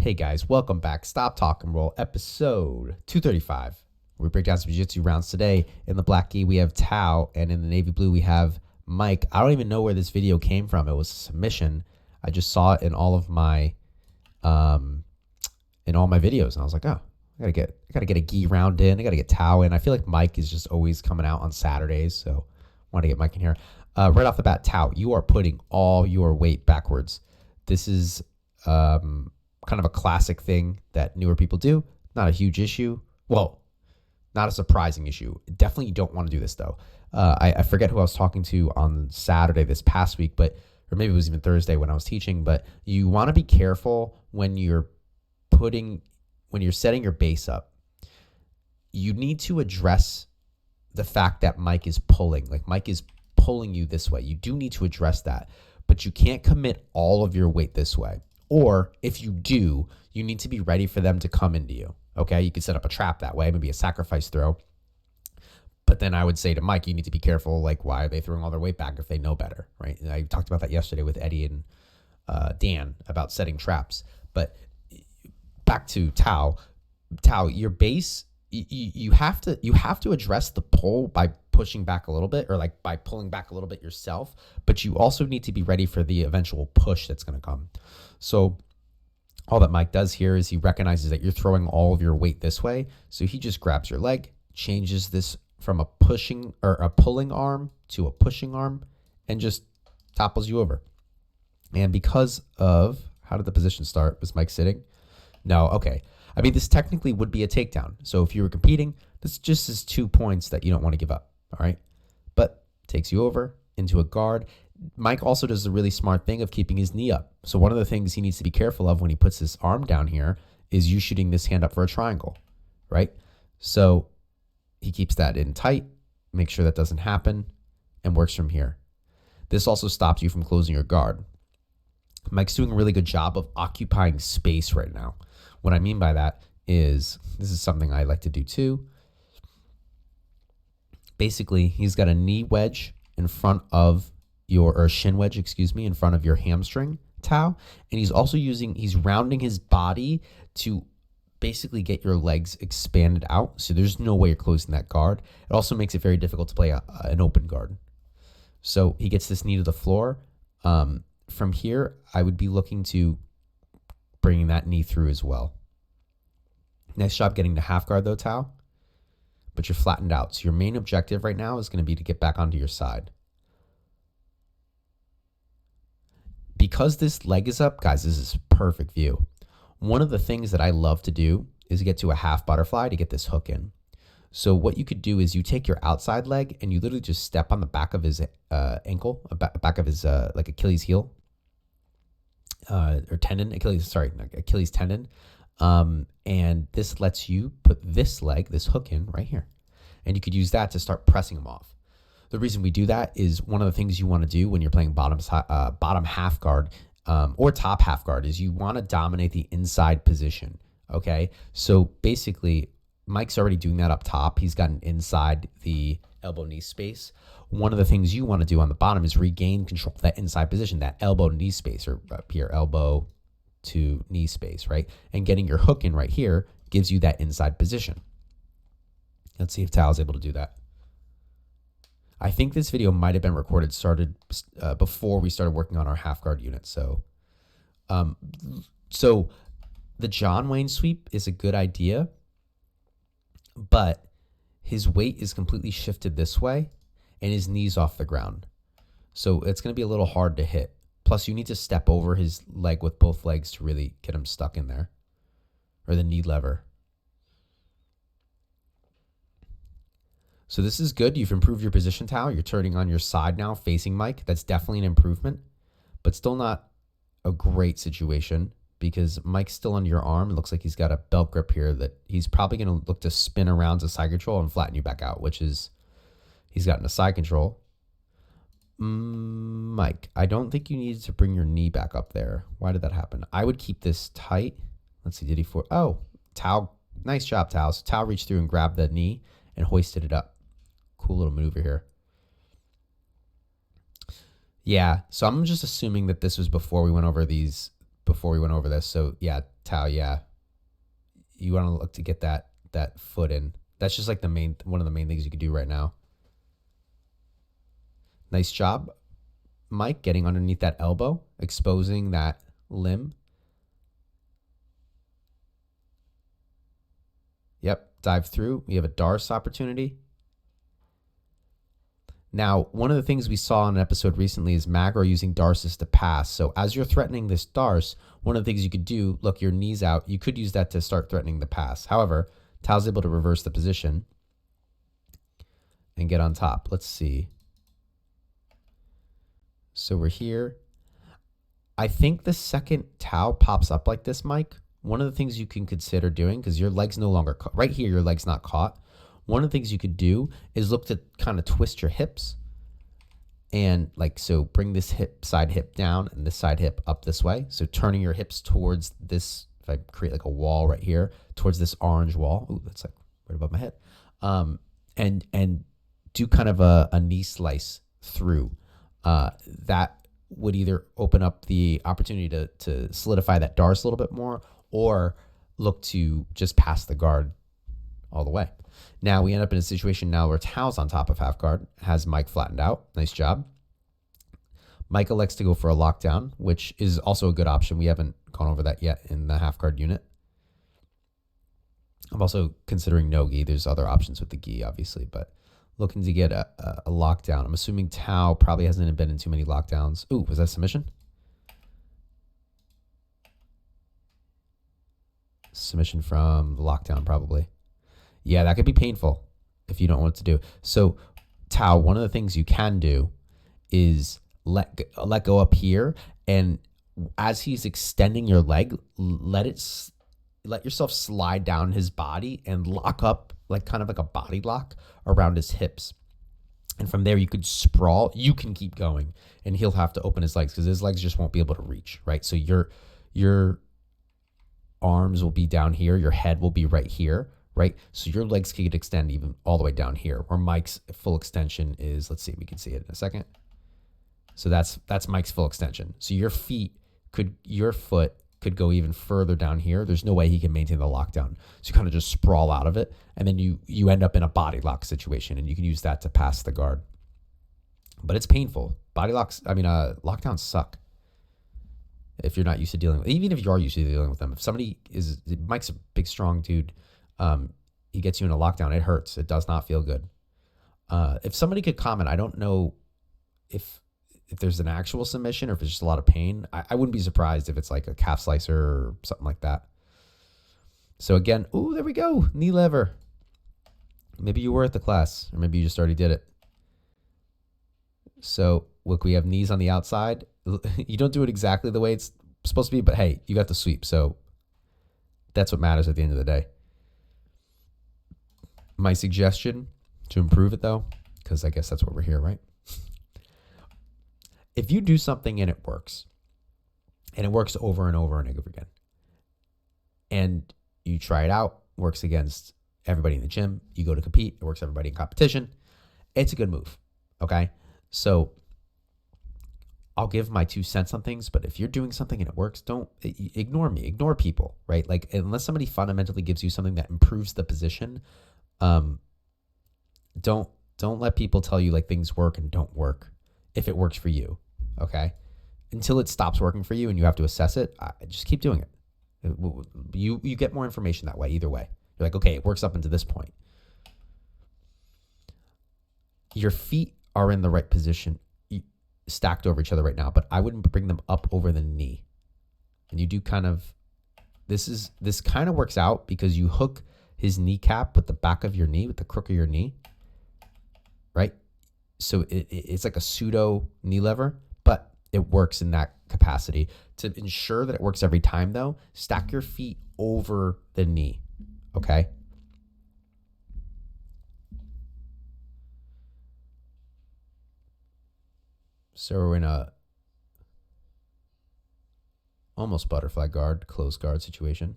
Hey guys, welcome back. Stop Talk and Roll, episode 235. We break down some jiu-jitsu rounds today. In the black gi, we have Tao, and in the navy blue, we have Mike. I don't even know where this video came from. It was a submission. I just saw it in all of my videos, and I was like, oh, I gotta get a gi round in. I gotta get Tao in. I feel like Mike is just always coming out on Saturdays, so I want to get Mike in here. Right off the bat, Tao, you are putting all your weight backwards. This is kind of a classic thing that newer people do. Not a huge issue. Well, not a surprising issue. Definitely you don't want to do this though. I forget who I was talking to on Saturday this past week, or maybe it was even Thursday when I was teaching, but you want to be careful when you're setting your base up. You need to address the fact that Mike is pulling. Like Mike is pulling you this way. You do need to address that, but you can't commit all of your weight this way. Or if you do, you need to be ready for them to come into you. Okay, you can set up a trap that way, maybe a sacrifice throw. But then I would say to Mike, you need to be careful. Like, why are they throwing all their weight back if they know better, right? And I talked about that yesterday with Eddie and Dan about setting traps. But back to Tao. Tao, your base, you have to address the pull by pushing back a little bit, or like by pulling back a little bit yourself, but you also need to be ready for the eventual push that's going to come. So all that Mike does here is he recognizes that you're throwing all of your weight this way. So he just grabs your leg, changes this from a pushing or a pulling arm to a pushing arm, and just topples you over. And because of, how did the position start? Was Mike sitting? No. Okay. I mean, this technically would be a takedown. So if you were competing, this just is 2 points that you don't want to give up. All right. But takes you over into a guard. Mike also does the really smart thing of keeping his knee up. So one of the things he needs to be careful of when he puts his arm down here is you shooting this hand up for a triangle, right? So he keeps that in tight, make sure that doesn't happen, and works from here. This also stops you from closing your guard. Mike's doing a really good job of occupying space right now. What I mean by that is, this is something I like to do too. Basically, he's got a knee wedge in front of or shin wedge, in front of your hamstring, Tao. And he's also he's rounding his body to basically get your legs expanded out. So there's no way you're closing that guard. It also makes it very difficult to play an open guard. So he gets this knee to the floor. From here, I would be looking to bringing that knee through as well. Nice job getting to half guard though, Tao. But you're flattened out. So your main objective right now is going to be to get back onto your side. Because this leg is up, guys, this is a perfect view. One of the things that I love to do is get to a half butterfly to get this hook in. So what you could do is you take your outside leg and you literally just step on the back of his ankle, back of his like Achilles heel, or tendon, Achilles tendon. And this lets you put this leg, this hook in right here. And you could use that to start pressing him off. The reason we do that is one of the things you want to do when you're playing bottom half guard or top half guard is you want to dominate the inside position. Okay. So basically Mike's already doing that up top. He's gotten inside the elbow knee space. One of the things you want to do on the bottom is regain control of that inside position, that elbow knee space, or up here, elbow to knee space, right? And getting your hook in right here gives you that inside position. Let's see if Tao is able to do that. I think this video might have been started before we started working on our half guard unit. So the John Wayne sweep is a good idea, but his weight is completely shifted this way and his knee's off the ground. So it's going to be a little hard to hit. Plus you need to step over his leg with both legs to really get him stuck in there, or the knee lever. So this is good. You've improved your position, Tao. You're turning on your side now, facing Mike. That's definitely an improvement, but still not a great situation because Mike's still under your arm. It looks like he's got a belt grip here that he's probably going to look to spin around to side control and flatten you back out, which is, he's gotten a side control. Mike, I don't think you needed to bring your knee back up there. Why did that happen? I would keep this tight. Let's see, did he Tao, nice job, Tao. So Tao reached through and grabbed the knee and hoisted it up. Cool little maneuver here. Yeah, so I'm just assuming that this was before we went over these before we went over this. So yeah, Tao, yeah. You want to look to get that foot in. That's just like one of the main things you could do right now. Nice job, Mike, getting underneath that elbow, exposing that limb. Yep, dive through. We have a Darce opportunity. Now, one of the things we saw in an episode recently is Magro using Darces to pass. So as you're threatening this Darce, one of the things you could do, look, your knee's out. You could use that to start threatening the pass. However, Tao's able to reverse the position and get on top. Let's see. So we're here. I think the second Tao pops up like this, Mike, one of the things you can consider doing, because your leg's no longer caught. Right here, your leg's not caught. One of the things you could do is look to kind of twist your hips and like, so bring this side hip down and this side hip up this way. So turning your hips towards this, if I create like a wall right here, towards this orange wall. Ooh, that's like right above my head. And do kind of a knee slice through. That would either open up the opportunity to solidify that Darce a little bit more, or look to just pass the guard all the way. Now we end up in a situation now where Tao's on top of half guard, has Mike flattened out. Nice job. Mike elects to go for a lockdown, which is also a good option. We haven't gone over that yet in the half guard unit. I'm also considering no gi. There's other options with the gi, obviously, but looking to get a lockdown. I'm assuming Tao probably hasn't been in too many lockdowns. Ooh, was that submission? Submission from the lockdown, probably. Yeah, that could be painful if you don't know what to do. So, Tao, one of the things you can do is let go up here, and as he's extending your leg, let yourself slide down his body and lock up like kind of like a body lock around his hips. And from there, you could sprawl. You can keep going, and he'll have to open his legs because his legs just won't be able to reach, right? So your arms will be down here. Your head will be right here. Right? So your legs could extend even all the way down here, where Mike's full extension is, let's see, we can see it in a second. So that's Mike's full extension. So your foot could go even further down here. There's no way he can maintain the lockdown. So you kind of just sprawl out of it, and then you end up in a body lock situation, and you can use that to pass the guard. But it's painful. Lockdowns suck if you're not used to dealing with, even if you are used to dealing with them. If Mike's a big, strong dude, he gets you in a lockdown, it hurts. It does not feel good. If somebody could comment, I don't know if there's an actual submission or if it's just a lot of pain. I wouldn't be surprised if it's like a calf slicer or something like that. So again, ooh, there we go. Knee lever. Maybe you were at the class, or maybe you just already did it. So look, we have knees on the outside. You don't do it exactly the way it's supposed to be, but hey, you got the sweep. So that's what matters at the end of the day. My suggestion to improve it, though, because I guess that's what we're here, right? If you do something and it works over and over and over again, and you try it out, works against everybody in the gym, you go to compete, it works everybody in competition, it's a good move, okay? So I'll give my 2 cents on things, but if you're doing something and it works, don't ignore me, ignore people, right? Like, unless somebody fundamentally gives you something that improves the position, don't let people tell you like things work and don't work if it works for you, okay? Until it stops working for you and you have to assess it, just keep doing it. You get more information that way, either way. You're like, okay, it works up until this point. Your feet are in the right position, stacked over each other right now, but I wouldn't bring them up over the knee. And you do kind of, this kind of works out because you hook his kneecap with the back of your knee, with the crook of your knee, right? So it's like a pseudo knee lever, but it works in that capacity. To ensure that it works every time, though, stack your feet over the knee, okay? So we're in a almost butterfly guard, closed guard situation.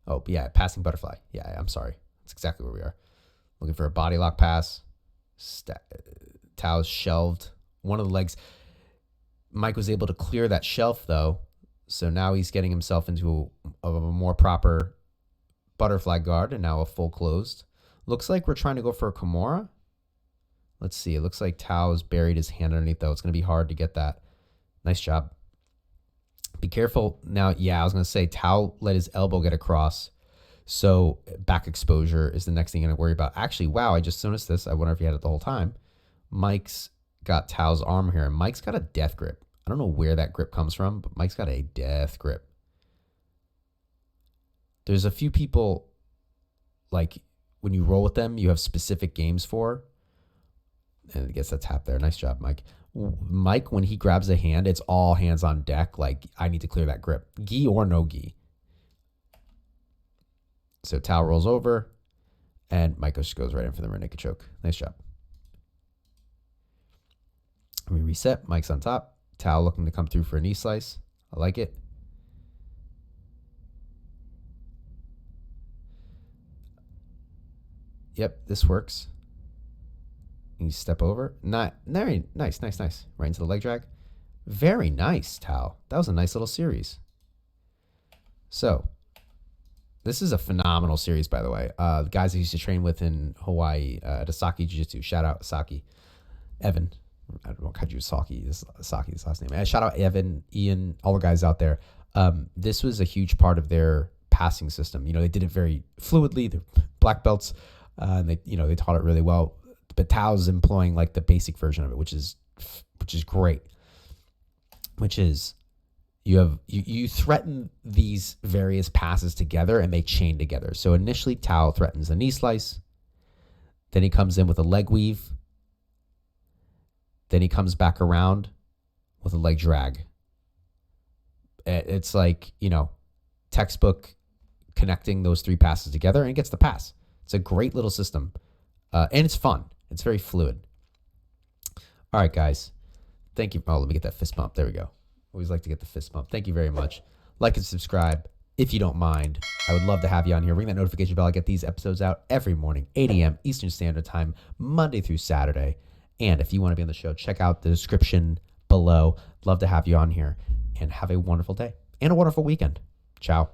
Oh, yeah, passing butterfly. Yeah, I'm sorry. That's exactly where we are. Looking for a body lock pass. Tao's shelved. One of the legs. Mike was able to clear that shelf, though. So now he's getting himself into a more proper butterfly guard and now a full closed. Looks like we're trying to go for a Kimura. Let's see. It looks like Tao's buried his hand underneath, though. It's going to be hard to get that. Nice job. Be careful. Now, yeah, I was going to say Tao let his elbow get across. So back exposure is the next thing you're going to worry about. Actually, wow, I just noticed this. I wonder if he had it the whole time. Mike's got Tao's arm here, and Mike's got a death grip. I don't know where that grip comes from, but Mike's got a death grip. There's a few people, like, when you roll with them, you have specific games for. And it gets a tap there. Nice job, Mike. Mike, when he grabs a hand, it's all hands on deck. Like, I need to clear that grip. Gi or no gi. So Tao rolls over, and Mike just goes right in for the rear naked choke. Nice job. We reset. Mike's on top. Tao looking to come through for a knee slice. I like it. Yep, this works. You step over. Not very nice. Right into the leg drag. Very nice, Tao. That was a nice little series. So, this is a phenomenal series, by the way. The guys I used to train with in Hawaii at Asaki Jiu-Jitsu. Shout out Asaki. Evan. I don't know, call you Saki. This is Saki's last name. And shout out Evan, Ian, all the guys out there. This was a huge part of their passing system. You know, they did it very fluidly. They're black belts. And they taught it really well. But Tao's employing like the basic version of it, which is great. Which is you threaten these various passes together and they chain together. So initially Tao threatens a knee slice. Then he comes in with a leg weave. Then he comes back around with a leg drag. It's like, textbook connecting those three passes together and gets the pass. It's a great little system. And it's fun. It's very fluid. All right, guys. Thank you. Oh, let me get that fist bump. There we go. Always like to get the fist bump. Thank you very much. Like and subscribe if you don't mind. I would love to have you on here. Ring that notification bell. I get these episodes out every morning, 8 a.m. Eastern Standard Time, Monday through Saturday. And if you want to be on the show, check out the description below. Love to have you on here. And have a wonderful day and a wonderful weekend. Ciao.